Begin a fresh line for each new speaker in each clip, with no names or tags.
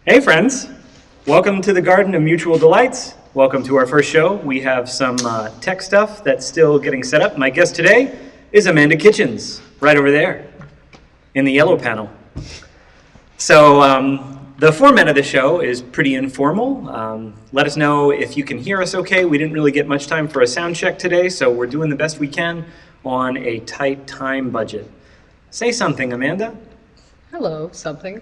Hey friends, welcome to the Garden of Mutual Delights. Welcome to our first show. We have some tech stuff that's still getting set up. My guest today is Amanda Kitchens, right over there in the yellow panel. So the format of the show is pretty informal. Let us know if you can hear us okay. We didn't really get much time for a sound check today, so we're doing the best we can on a tight time budget. Say something, Amanda.
Hello, something.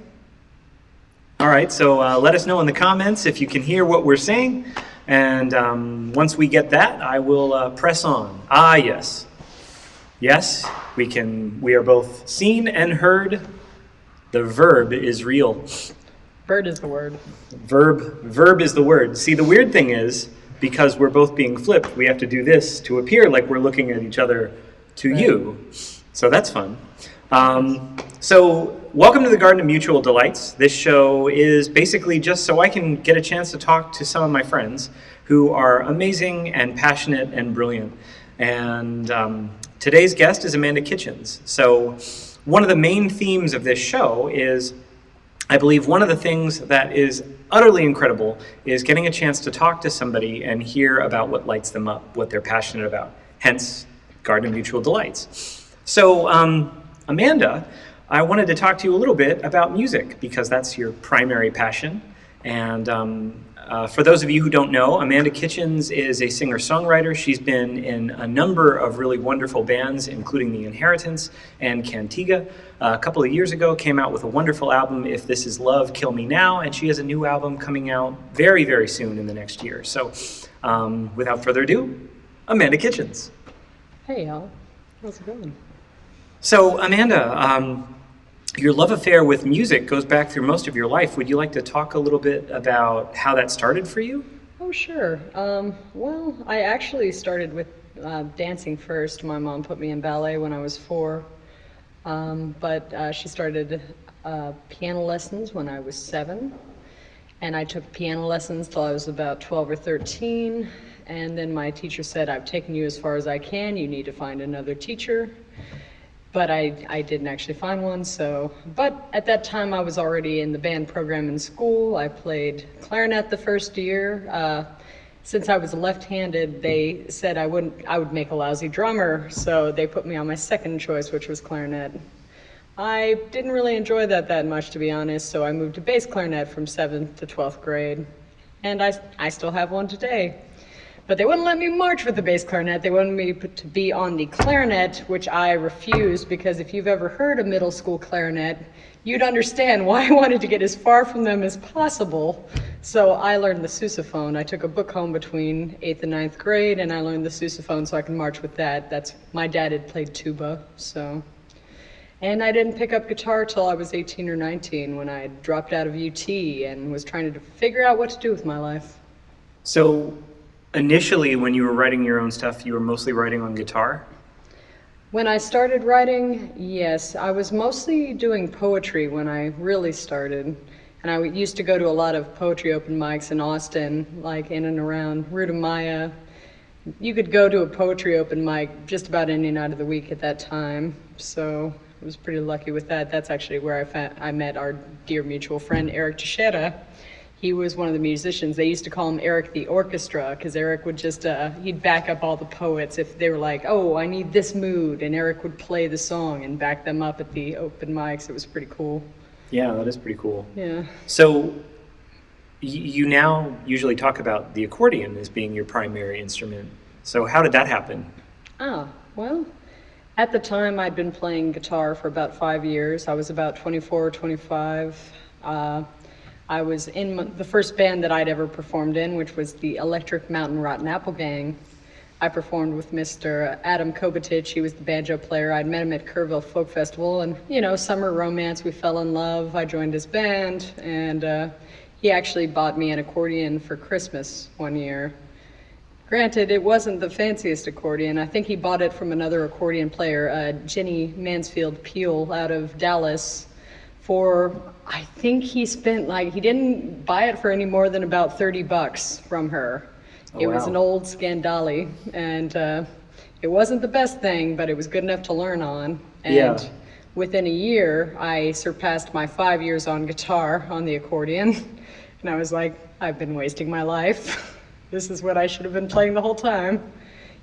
All right, so let us know in the comments if you can hear what we're saying, and once we get that, I will press on. Ah, yes. Yes, we can. We are both seen and heard. The verb is real.
Bird is the word.
Verb is the word. See, the weird thing is, because we're both being flipped, we have to do this to appear like we're looking at each other to you. So that's fun. So welcome to the Garden of Mutual Delights. This show is basically just so I can get a chance to talk to some of my friends who are amazing and passionate and brilliant. And today's guest is Amanda Kitchens. So one of the main themes of this show is, I believe one of the things that is utterly incredible is getting a chance to talk to somebody and hear about what lights them up, what they're passionate about. Hence, Garden of Mutual Delights. So Amanda, I wanted to talk to you a little bit about music because that's your primary passion. And for those of you who don't know, Amanda Kitchens is a singer-songwriter. She's been in a number of really wonderful bands, including The Inheritance and Cantiga. A couple of years ago, came out with a wonderful album, If This Is Love, Kill Me Now, and she has a new album coming out very, very soon in the next year. So without further ado, Amanda Kitchens.
Hey, y'all. How's it going?
So, Amanda, your love affair with music goes back through most of your life. Would you like to talk a little bit about how that started for you?
Oh, sure. Well, I actually started with dancing first. My mom put me in ballet when I was 4, but she started piano lessons when I was 7, and I took piano lessons till I was about 12 or 13, and then my teacher said, I've taken you as far as I can, you need to find another teacher. But I didn't actually find one, but at that time I was already in the band program in school. I played clarinet the first year. Since I was left-handed, they said I would make a lousy drummer, so they put me on my second choice, which was clarinet. I didn't really enjoy that much, to be honest, so I moved to bass clarinet from 7th to 12th grade, and I still have one today. But they wouldn't let me march with the bass clarinet. They wanted me to be on the clarinet, which I refused, because if you've ever heard a middle school clarinet, you'd understand why I wanted to get as far from them as possible. So I learned the sousaphone. I took a book home between 8th and 9th grade, and I learned the sousaphone so I can march with that. My dad had played tuba, so. And I didn't pick up guitar till I was 18 or 19 when I dropped out of UT and was trying to figure out what to do with my life.
So, initially, when you were writing your own stuff, you were mostly writing on guitar?
When I started writing, yes. I was mostly doing poetry when I really started. And I used to go to a lot of poetry open mics in Austin, like in and around Ruta Maya. You could go to a poetry open mic just about any night of the week at that time. So I was pretty lucky with that. That's actually where I met our dear mutual friend, Eric Teixeira. He was one of the musicians. They used to call him Eric the Orchestra, because Eric would just, he'd back up all the poets if they were like, oh, I need this mood, and Eric would play the song and back them up at the open mics. It was pretty cool.
Yeah, that is pretty cool.
Yeah.
So, you now usually talk about the accordion as being your primary instrument. So how did that happen?
Well, at the time I'd been playing guitar for about 5 years. I was about 24 or 25. I was in the first band that I'd ever performed in, which was the Electric Mountain Rotten Apple Gang. I performed with Mr. Adam Kobatich. He was the banjo player. I'd met him at Kerrville Folk Festival, and, summer romance, we fell in love. I joined his band, and he actually bought me an accordion for Christmas one year. Granted, it wasn't the fanciest accordion. I think he bought it from another accordion player, Jenny Mansfield Peel out of Dallas, I think he spent, he didn't buy it for any more than about $30 from her. It was an old Scandali, and it wasn't the best thing, but it was good enough to learn on. And within a year, I surpassed my 5 years on guitar on the accordion. And I was like, I've been wasting my life. This is what I should have been playing the whole time.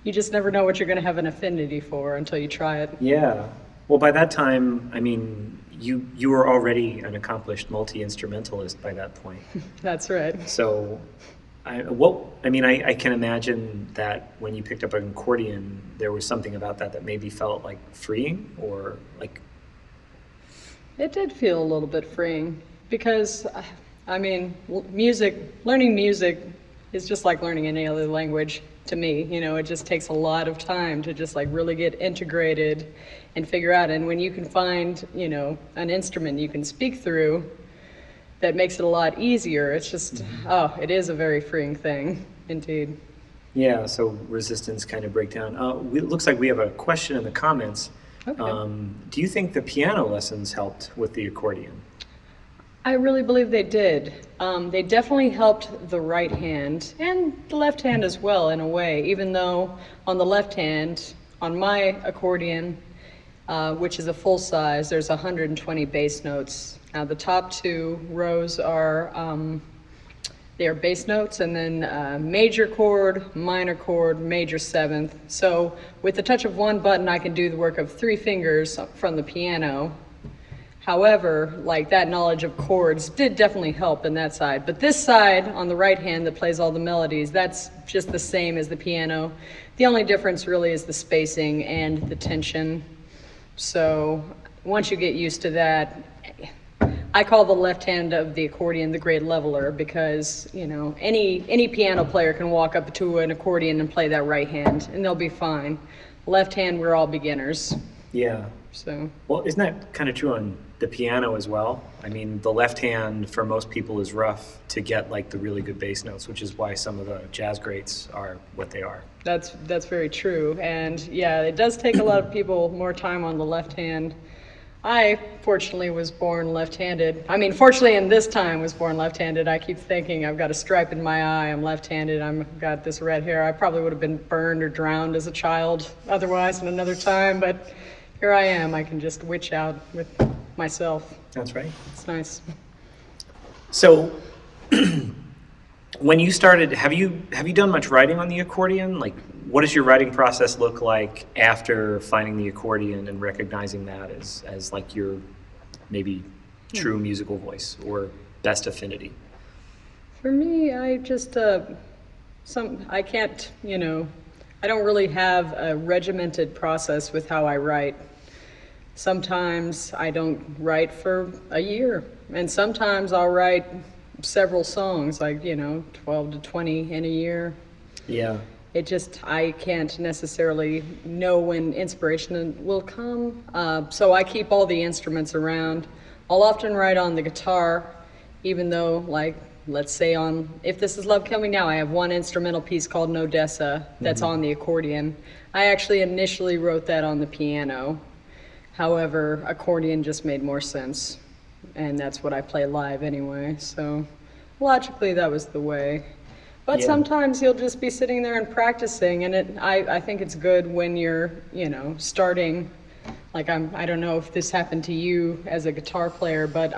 You just never know what you're going to have an affinity for until you try it.
Yeah. Well, by that time, I mean, you were already an accomplished multi-instrumentalist by that point.
That's right.
So, I can imagine that when you picked up an accordion, there was something about that that maybe felt like freeing, or like.
It did feel a little bit freeing because, I mean, learning music is just like learning any other language to me. You know, it just takes a lot of time to just like really get integrated and figure out. And when you can find, you know, an instrument you can speak through, that makes it a lot easier. It's just, it is a very freeing thing, indeed.
Yeah, so resistance kind of breakdown. It looks like we have a question in the comments.
Okay.
Do you think the piano lessons helped with the accordion?
I really believe they did. They definitely helped the right hand and the left hand as well in a way, even though on the left hand, on my accordion, which is a full size, there's 120 bass notes. Now the top two rows are they are bass notes, and then major chord, minor chord, major seventh. So with the touch of one button, I can do the work of 3 fingers from the piano. However, like that knowledge of chords did definitely help in that side. But this side on the right hand that plays all the melodies, that's just the same as the piano. The only difference really is the spacing and the tension. So once you get used to that, I call the left hand of the accordion the great leveler, because, you know, any piano player can walk up to an accordion and play that right hand and they'll be fine. Left hand, we're all beginners.
Yeah.
So.
Well, isn't that kind of true on the piano as well? I mean, the left hand for most people is rough to get like the really good bass notes, which is why some of the jazz greats are what they are.
That's very true. And yeah, it does take a lot of people more time on the left hand. I fortunately was born left-handed. I mean, fortunately in this time was born left-handed. I keep thinking I've got a stripe in my eye, I'm left-handed, I've got this red hair. I probably would have been burned or drowned as a child otherwise in another time, but here I am. I can just witch out with myself.
That's right.
It's nice.
So when you started, have you done much writing on the accordion? Like, what does your writing process look like after finding the accordion and recognizing that as like your maybe true musical voice or best affinity?
For me, I just I can't, you know, I don't really have a regimented process with how I write. Sometimes I don't write for a year, and sometimes I'll write several songs, like, you know, 12 to 20 in a year.
Yeah.
It just, I can't necessarily know when inspiration will come. So I keep all the instruments around. I'll often write on the guitar, even though, like, let's say on If This Is Love Coming Now, I have one instrumental piece called Nodessa that's on the accordion. I actually initially wrote that on the piano. However, accordion just made more sense, and that's what I play live anyway. So logically, that was the way. But sometimes you'll just be sitting there and practicing, and I think it's good when you're, you know, starting. Like I don't know if this happened to you as a guitar player, but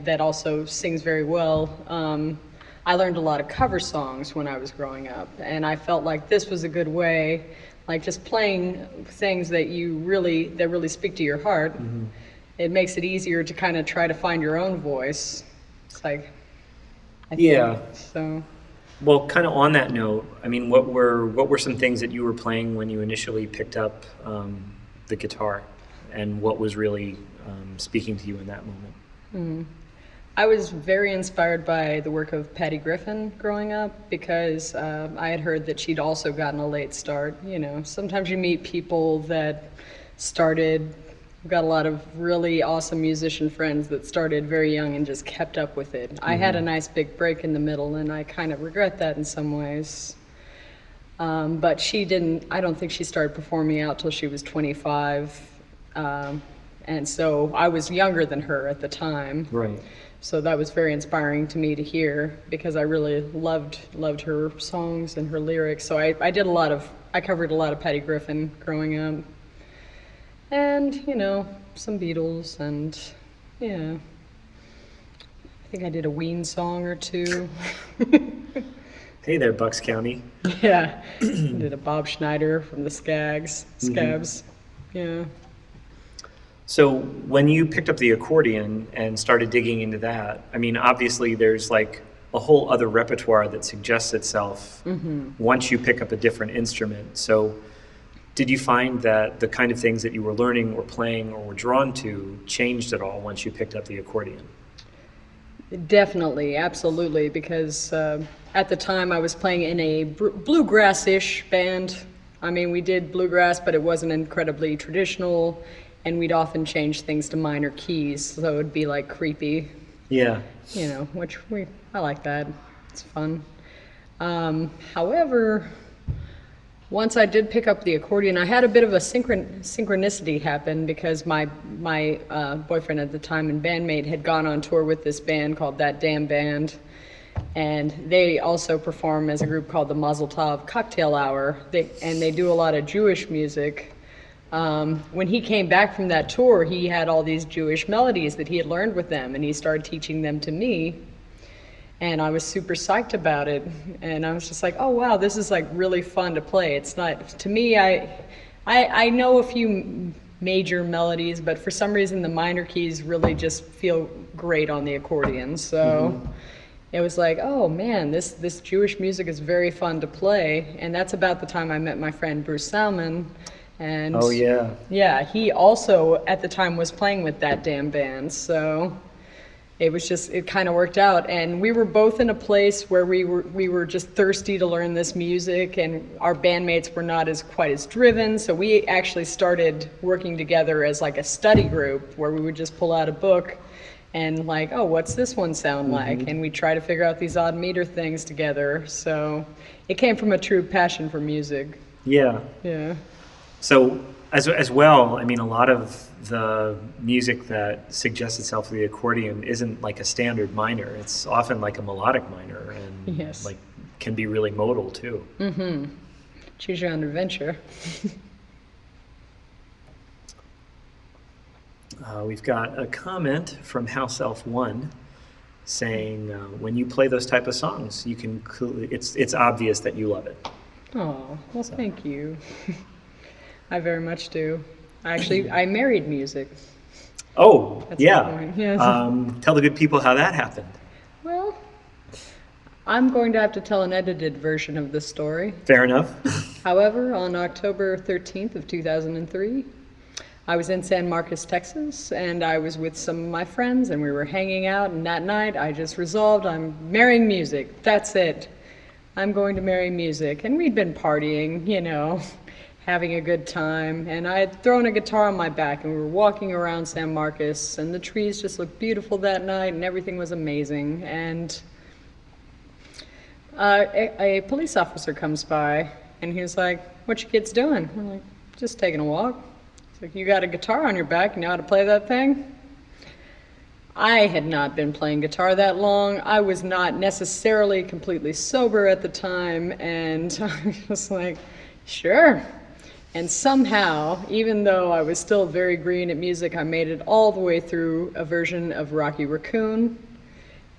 that also sings very well. I learned a lot of cover songs when I was growing up, and I felt like this was a good way, like just playing things that really speak to your heart. Mm-hmm. It makes it easier to kind of try to find your own voice. It's like, I think, so.
Well, kind of on that note, I mean, what were some things that you were playing when you initially picked up the guitar, and what was really speaking to you in that moment?
Mm. I was very inspired by the work of Patty Griffin growing up, because I had heard that she'd also gotten a late start. You know, sometimes you meet people that started. I've got a lot of really awesome musician friends that started very young and just kept up with it. Mm-hmm. I had a nice big break in the middle, and I kind of regret that in some ways. But she didn't, I don't think she started performing out till she was 25. And so I was younger than her at the time.
Right.
So that was very inspiring to me to hear, because I really loved her songs and her lyrics. So I covered a lot of Patty Griffin growing up. And, you know, some Beatles, and yeah, I think I did a Ween song or two.
Hey there, Bucks County.
Yeah, I did a Bob Schneider from the Scabs. Yeah.
So when you picked up the accordion and started digging into that, I mean, obviously there's like a whole other repertoire that suggests itself once you pick up a different instrument. So did you find that the kind of things that you were learning or playing or were drawn to changed at all once you picked up the accordion?
Definitely, absolutely, because at the time I was playing in a bluegrass-ish band. I mean, we did bluegrass, but it wasn't incredibly traditional, and we'd often change things to minor keys, so it would be like creepy.
Yeah.
You know, I like that. It's fun. However, once I did pick up the accordion, I had a bit of a synchronicity happen because my boyfriend at the time and bandmate had gone on tour with this band called That Damn Band, and they also perform as a group called the Mazel Tov Cocktail Hour, and they do a lot of Jewish music. When he came back from that tour, he had all these Jewish melodies that he had learned with them, and he started teaching them to me. And I was super psyched about it. And I was just like, oh, wow, this is like really fun to play. It's not, to me, I know a few major melodies, but for some reason the minor keys really just feel great on the accordion. So it was like, oh man, this Jewish music is very fun to play. And that's about the time I met my friend Bruce Salmon. And
oh yeah.
Yeah, he also at the time was playing with That Damn Band. So it kind of worked out, and we were both in a place where we were just thirsty to learn this music, and our bandmates were not quite as driven, so we actually started working together as like a study group where we would just pull out a book and like, oh, what's this one sound like? And we try to figure out these odd meter things together. So it came from a true passion for music.
Yeah.
Yeah.
So as well, I mean, a lot of the music that suggests itself to the accordion isn't like a standard minor. It's often like a melodic minor, and
yes,
like can be really modal too.
Choose your own adventure.
We've got a comment from House Elf 1 saying, when you play those type of songs, you can it's obvious that you love it.
Oh, well, thank you. I very much do. I married music.
Oh,
That's
yeah.
Yes.
Tell the good people how that happened.
Well, I'm going to have to tell an edited version of this story.
Fair enough.
However, on October 13th of 2003, I was in San Marcos, Texas, and I was with some of my friends, and we were hanging out, and that night I just resolved I'm marrying music. That's it. I'm going to marry music. And we'd been partying, you know, having a good time, and I had thrown a guitar on my back, and we were walking around San Marcos, and the trees just looked beautiful that night, and everything was amazing. And a police officer comes by, and he was like, "What you kids doing?" I'm like, "Just taking a walk." He's like, "You got a guitar on your back, you know how to play that thing?" I had not been playing guitar that long. I was not necessarily completely sober at the time, and I was just like, "Sure." And somehow, even though I was still very green at music, I made it all the way through a version of Rocky Raccoon,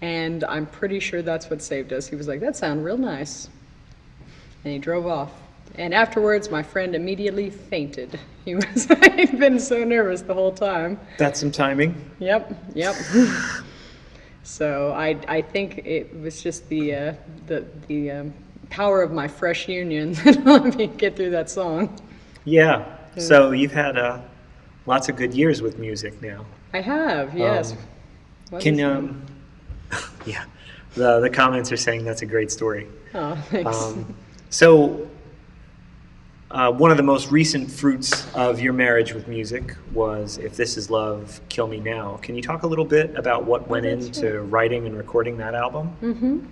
and I'm pretty sure that's what saved us. He was like, "That sounded real nice." And he drove off. And afterwards, my friend immediately fainted. He'd been so nervous the whole time.
That's some timing.
Yep. So I think it was just the power of my fresh union that let me get through that song.
Yeah. So you've had lots of good years with music now.
I have, yes.
Yeah. The comments are saying that's a great story.
Oh, thanks.
So one of the most recent fruits of your marriage with music was If This Is Love, Kill Me Now. Can you talk a little bit about what went into writing and recording that album?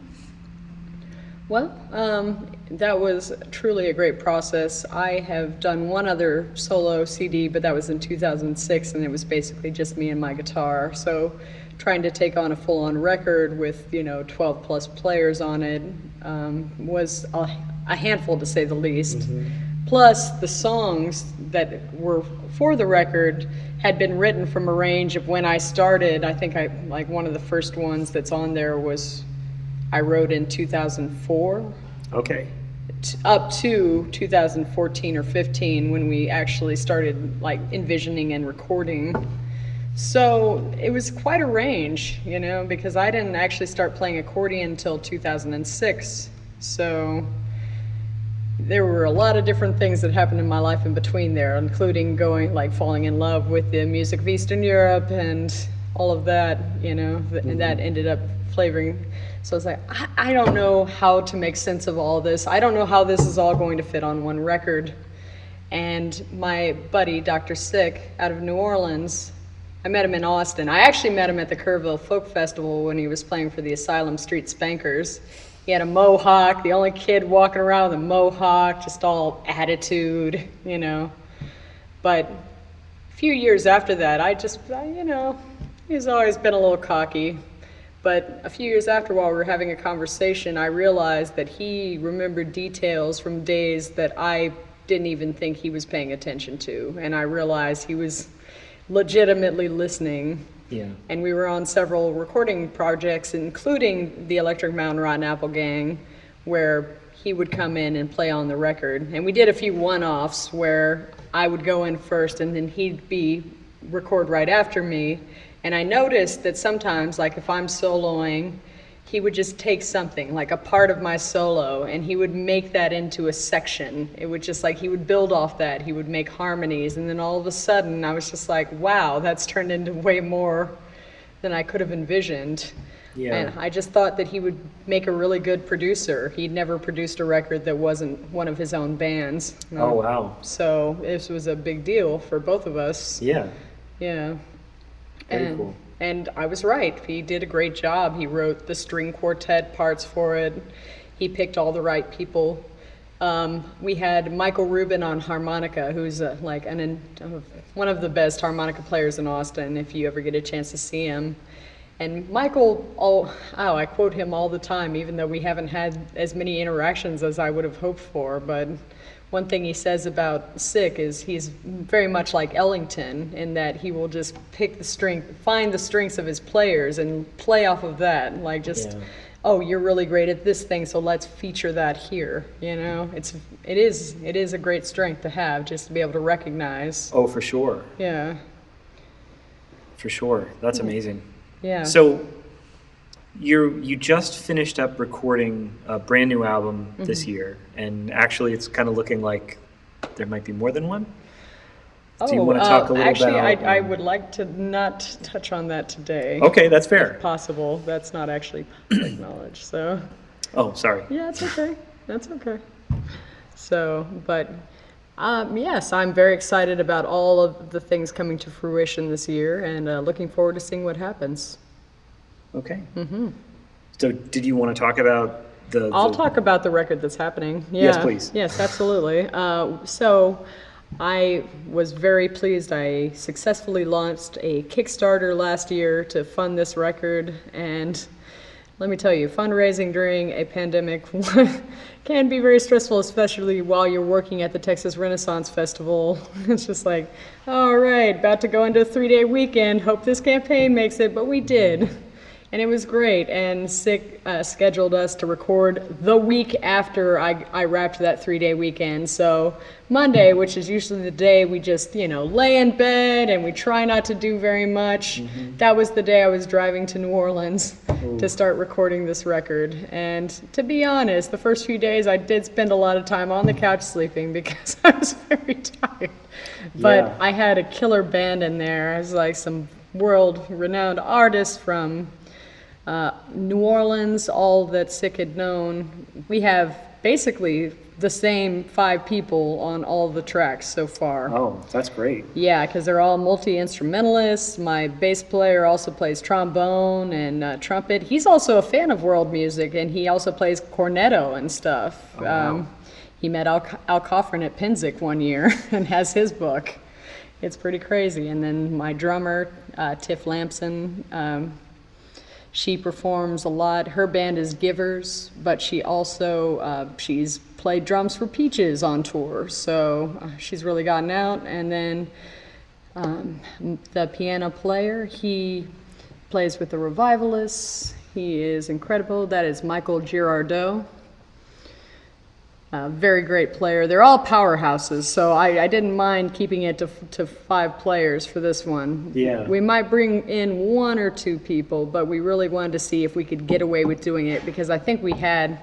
Well, that was truly a great process. I have done one other solo CD, but that was in 2006, and it was basically just me and my guitar. So trying to take on a full-on record with, 12 plus players on it was a handful, to say the least. Plus, the songs that were for the record had been written from a range of when I started. I think like one of the first ones that's on there was I wrote in 2004.
Okay.
Up to 2014 or 15 when we actually started like envisioning and recording. So it was quite a range, you know, because I didn't actually start playing accordion until 2006. So there were a lot of different things that happened in my life in between there, including falling in love with the music of Eastern Europe and all of that, you know, and that ended up flavoring. So it's like, I don't know how to make sense of all this. I don't know how this is all going to fit on one record. And my buddy, Dr. Sick, out of New Orleans, I met him in Austin. I actually met him at the Kerrville Folk Festival when he was playing for the Asylum Street Spankers. He had a mohawk, the only kid walking around with a mohawk, just all attitude, you know. But a few years after that, you know, he's always been a little cocky. But a few years after, while we were having a conversation, I realized that he remembered details from days that I didn't even think he was paying attention to. And I realized he was legitimately listening.
Yeah.
And we were on several recording projects, including the Electric Mountain Rotten Apple Gang, where he would come in and play on the record. And we did a few one-offs where I would go in first and then he'd record right after me. And I noticed that sometimes, like if I'm soloing, he would just take something, like a part of my solo, and he would make that into a section. It would just he would build off that, he would make harmonies, and then all of a sudden I was just like, wow, that's turned into way more than I could have envisioned.
Yeah.
And I just thought that he would make a really good producer. He'd never produced a record that wasn't one of his own bands.
Oh, wow.
So this was a big deal for both of us.
Yeah.
Yeah.
Very cool.
And I was right. He did a great job. He wrote the string quartet parts for it. He picked all the right people. We had Michael Rubin on harmonica, who's one of the best harmonica players in Austin, if you ever get a chance to see him. And Michael, I quote him all the time, even though we haven't had as many interactions as I would have hoped for. But one thing he says about Sick is he's very much like Ellington in that he will just find the strengths of his players and play off of that. Oh, you're really great at this thing, so let's feature that here. You know, it is a great strength to have, just to be able to recognize.
Oh, for sure.
Yeah.
For sure. That's amazing.
Yeah.
So you just finished up recording a brand new album this year, and actually it's kind of looking like there might be more than one. Do you want to talk a little
actually,
about...
I would like to not touch on that today.
Okay, that's fair.
If possible. That's not actually public knowledge, so...
Oh, sorry.
Yeah, it's okay. That's okay. So, but yes, I'm very excited about all of the things coming to fruition this year, and looking forward to seeing what happens.
Okay. Mm-hmm. So did you want to talk about
I'll talk about the record that's happening. Yeah.
Yes, please.
Yes, absolutely. So I was very pleased. I successfully launched a Kickstarter last year to fund this record, and let me tell you, fundraising during a pandemic can be very stressful, especially while you're working at the Texas Renaissance Festival. It's just like, all right, about to go into a 3-day weekend, hope this campaign makes it, but we did. And it was great, and Sick scheduled us to record the week after I wrapped that 3-day weekend. So Monday, which is usually the day we just, lay in bed and we try not to do very much, that was the day I was driving to New Orleans to start recording this record. And to be honest, the first few days I did spend a lot of time on the couch sleeping because I was very tired. But I had a killer band in there. It was like some world-renowned artists from New Orleans, all that Sick had known. We have basically the same 5 people on all the tracks so far.
Oh, that's great.
Yeah, because they're all multi-instrumentalists. My bass player also plays trombone and trumpet. He's also a fan of world music, and he also plays cornetto and stuff.
Oh, wow.
He met Al Coffrin at Pinzik one year and has his book. It's pretty crazy. And then my drummer, Tiff Lampson, She performs a lot. Her band is Givers, but she also, she's played drums for Peaches on tour, so she's really gotten out. And then the piano player, he plays with the Revivalists. He is incredible. That is Michael Girardeau. Very great player. They're all powerhouses, so I didn't mind keeping it to 5 players for this one.
Yeah.
We might bring in 1 or 2 people, but we really wanted to see if we could get away with doing it, because I think we had,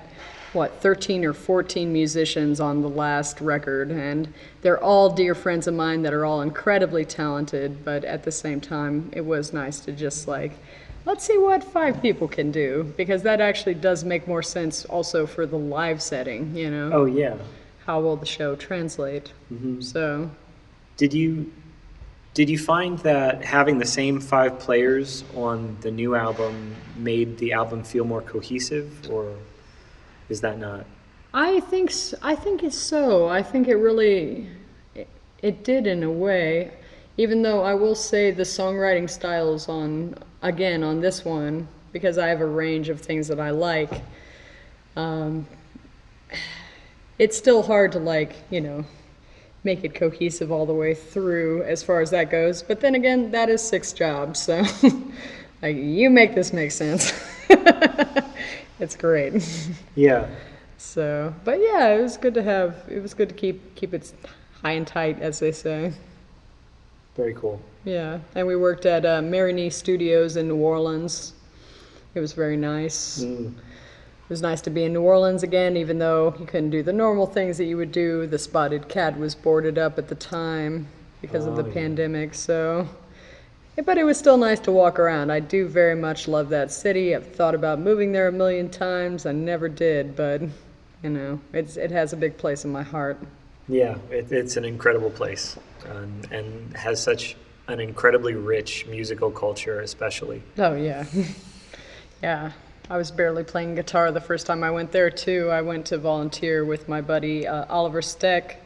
13 or 14 musicians on the last record, and they're all dear friends of mine that are all incredibly talented, but at the same time, it was nice to just let's see what 5 people can do, because that actually does make more sense also for the live setting,
Oh, yeah.
How will the show translate?
Mm-hmm.
So,
Did you find that having the same 5 players on the new album made the album feel more cohesive, or is that not?
I think it's so. I think it really, it did in a way, even though I will say the songwriting styles on this one, because I have a range of things that I like, it's still hard to make it cohesive all the way through as far as that goes. But then again, that is 6 jobs, so you make this make sense. It's great.
Yeah.
So, but yeah, it was good to keep it high and tight, as they say.
Very cool.
Yeah, and we worked at Marigny Studios in New Orleans. It was very nice.
Mm.
It was nice to be in New Orleans again, even though you couldn't do the normal things that you would do. The Spotted Cat was boarded up at the time because of the pandemic, so... But it was still nice to walk around. I do very much love that city. I've thought about moving there a million times. I never did, but, it has a big place in my heart.
Yeah, it's an incredible place, and has such an incredibly rich musical culture, especially.
Oh, yeah. Yeah. I was barely playing guitar the first time I went there, too. I went to volunteer with my buddy Oliver Steck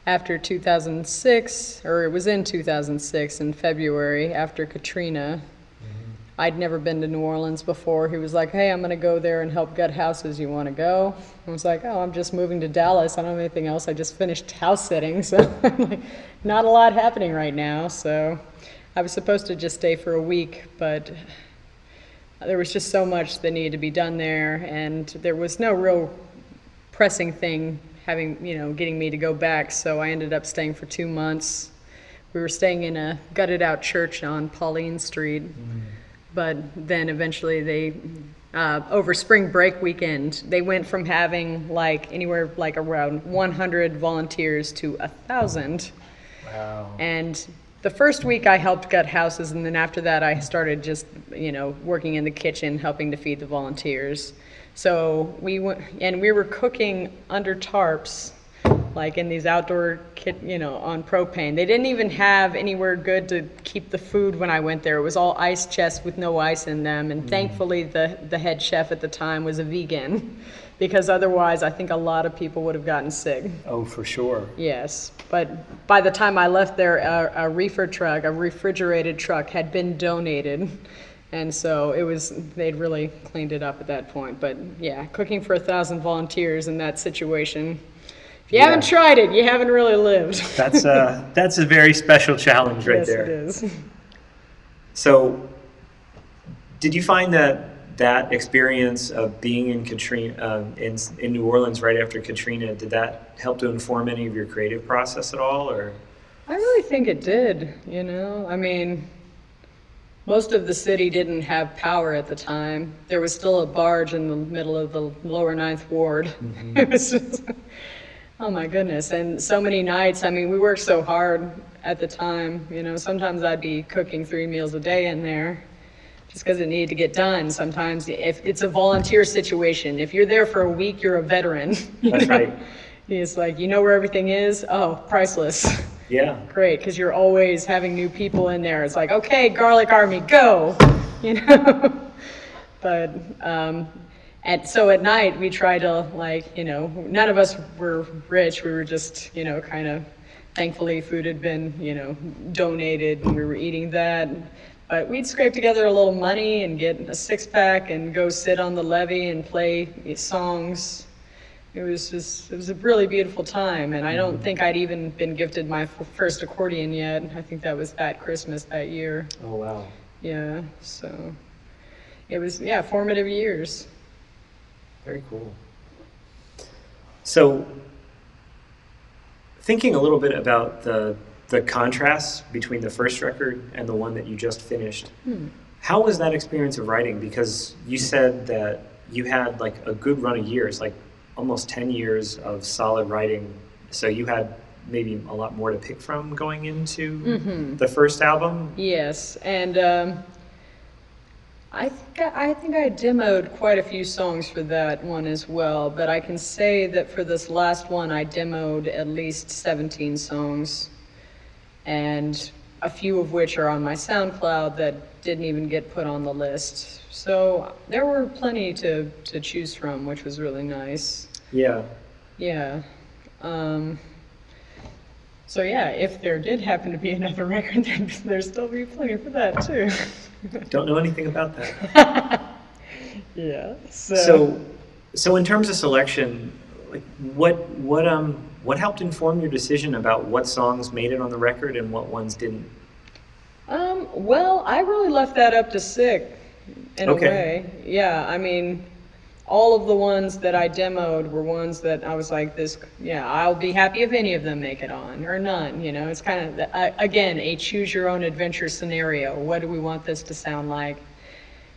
after 2006, or it was in 2006 in February, after Katrina. Mm-hmm. I'd never been to New Orleans before. He was like, hey, I'm going to go there and help gut houses. You want to go? I was like, oh, I'm just moving to Dallas. I don't have anything else. I just finished house sitting, so not a lot happening right now. So I was supposed to just stay for a week, but there was just so much that needed to be done there, and there was no real pressing thing getting me to go back, so I ended up staying for 2 months. We were staying in a gutted out church on Pauline Street, but then eventually they, over spring break weekend, they went from having anywhere around 100 volunteers to 1,000.
Wow.
And the first week I helped gut houses, and then after that I started just, working in the kitchen, helping to feed the volunteers. So we were cooking under tarps, in these outdoor on propane. They didn't even have anywhere good to keep the food when I went there. It was all ice chests with no ice in them, and thankfully the head chef at the time was a vegan, because otherwise I think a lot of people would have gotten sick.
Oh, for sure.
Yes, but by the time I left there, a refrigerated truck had been donated. And so they'd really cleaned it up at that point. But yeah, cooking for 1,000 volunteers in that situation. If you haven't tried it, you haven't really lived.
That's a very special challenge right there.
Yes, it is.
So, did you find that experience of being in Katrina, in New Orleans right after Katrina, did that help to inform any of your creative process at all, or?
I really think it did. Most of the city didn't have power at the time. There was still a barge in the middle of the lower Ninth Ward. Mm-hmm. It was just, oh my goodness. And so many nights, we worked so hard at the time. Sometimes I'd be cooking 3 meals a day in there just because it needed to get done. Sometimes if it's a volunteer situation, if you're there for a week, you're a veteran.
That's right.
It's where everything is? Oh, priceless.
Yeah.
Great, because you're always having new people in there. It's like, okay, Garlic Army, go! But, so at night, we try to, none of us were rich. We were just, thankfully food had been, donated, and we were eating that. But we'd scrape together a little money and get a six-pack and go sit on the levee and play songs. It was a really beautiful time, and I don't think I'd even been gifted my first accordion yet. I think that was that Christmas that year.
Oh, wow.
Yeah, so it was, yeah, formative years.
Very cool. So, thinking a little bit about the contrast between the first record and the one that you just finished, how was that experience of writing? Because you said that you had like a good run of years, like almost 10 years of solid writing. So you had maybe a lot more to pick from going into the first album?
Yes, and I think I demoed quite a few songs for that one as well, but I can say that for this last one I demoed at least 17 songs, and a few of which are on my SoundCloud that didn't even get put on the list. So there were plenty to choose from, which was really nice.
Yeah.
Yeah. So yeah, if there did happen to be another record, then there'd still be plenty for that too.
Don't know anything about that.
Yeah.
So in terms of selection, like what helped inform your decision about what songs made it on the record and what ones didn't?
Well, I really left that up to Sick in a way. Yeah, I mean, all of the ones that I demoed were ones that I was like, I'll be happy if any of them make it on, or none, you know. It's kind of, again, a choose-your-own-adventure scenario. What do we want this to sound like?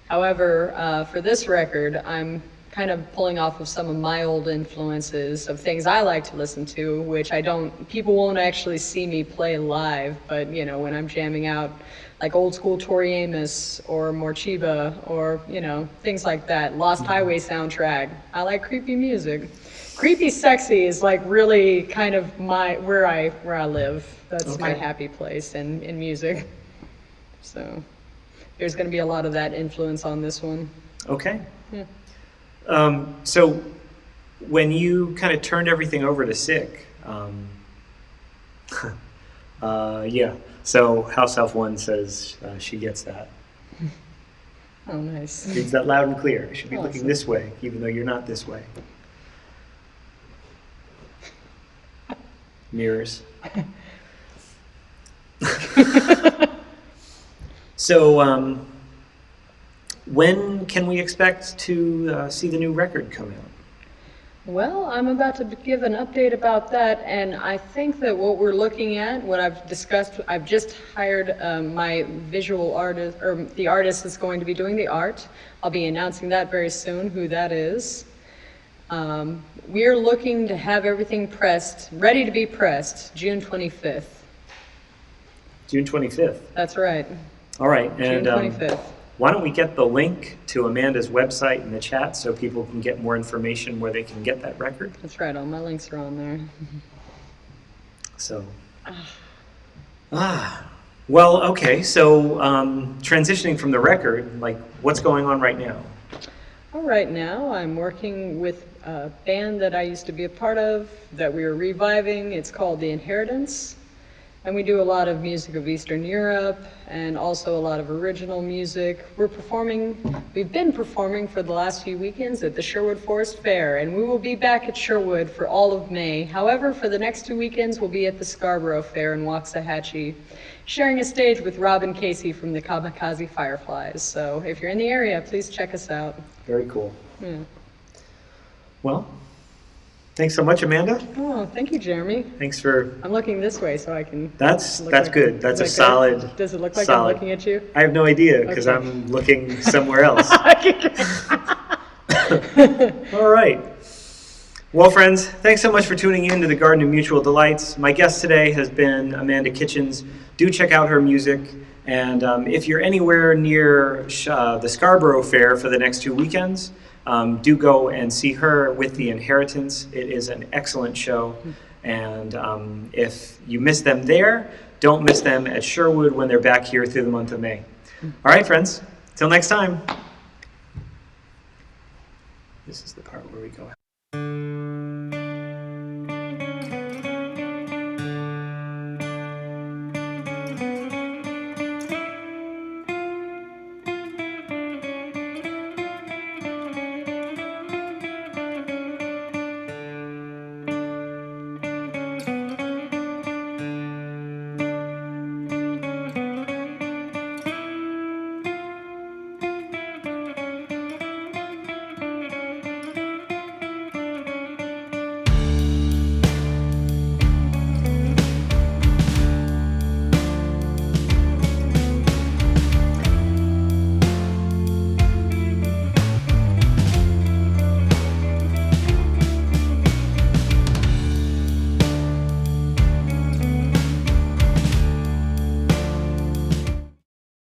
However, for this record, I'm kind of pulling off of some of my old influences of things I like to listen to, which people won't actually see me play live, but, you know, when I'm jamming out, like old school Tori Amos or Morcheeba or, you know, things like that. Lost Highway soundtrack. I like creepy music. Creepy sexy is like really kind of where I live. That's my happy place in music. So there's going to be a lot of that influence on this one. Okay. Yeah.
So when you kind of turned everything over to Sick, yeah. So House Elf 1 says she gets that.
Oh, nice.
Reads that loud and clear. I should be looking this way, even though you're not this way. Mirrors. So, when can we expect to see the new record come out?
Well, I'm about to give an update about that, and I think that what we're looking at, what I've discussed, I've just hired my visual artist, or the artist that's going to be doing the art. I'll be announcing that very soon, who that is. We're looking to have everything pressed, ready to be pressed, June 25th.
June 25th?
That's right.
All right. And,
June 25th.
Why don't we get the link to Amanda's website in the chat so people can get more information where they can get that record?
That's right, all my links are on there.
So, well, okay, so transitioning from the record, like what's going on right now?
Well, right now I'm working with a band that I used to be a part of that we are reviving. It's called The Inheritance. And we do a lot of music of Eastern Europe and also a lot of original music. We've been performing for the last few weekends at the Sherwood Forest Fair, and we will be back at Sherwood for all of May. However, for the next 2 weekends, we'll be at the Scarborough Fair in Waxahachie, sharing a stage with Robin Casey from the Kamikaze Fireflies. So if you're in the area, please check us out.
Very cool.
Yeah.
Well, thanks so much, Amanda.
Oh, thank you, Jeremy.
Thanks for...
I'm looking this way so I can...
That's good. That's a solid...
Good? Does it look like
solid.
I'm looking at you?
I have no idea because I'm looking somewhere else. All right. Well, friends, thanks so much for tuning in to the Garden of Mutual Delights. My guest today has been Amanda Kitchens. Do check out her music. And if you're anywhere near the Scarborough Fair for the next 2 weekends, do go and see her with The Inheritance. It is an excellent show. And if you miss them there, don't miss them at Sherwood when they're back here through the month of May. All right, friends. Till next time. This is the part where we go.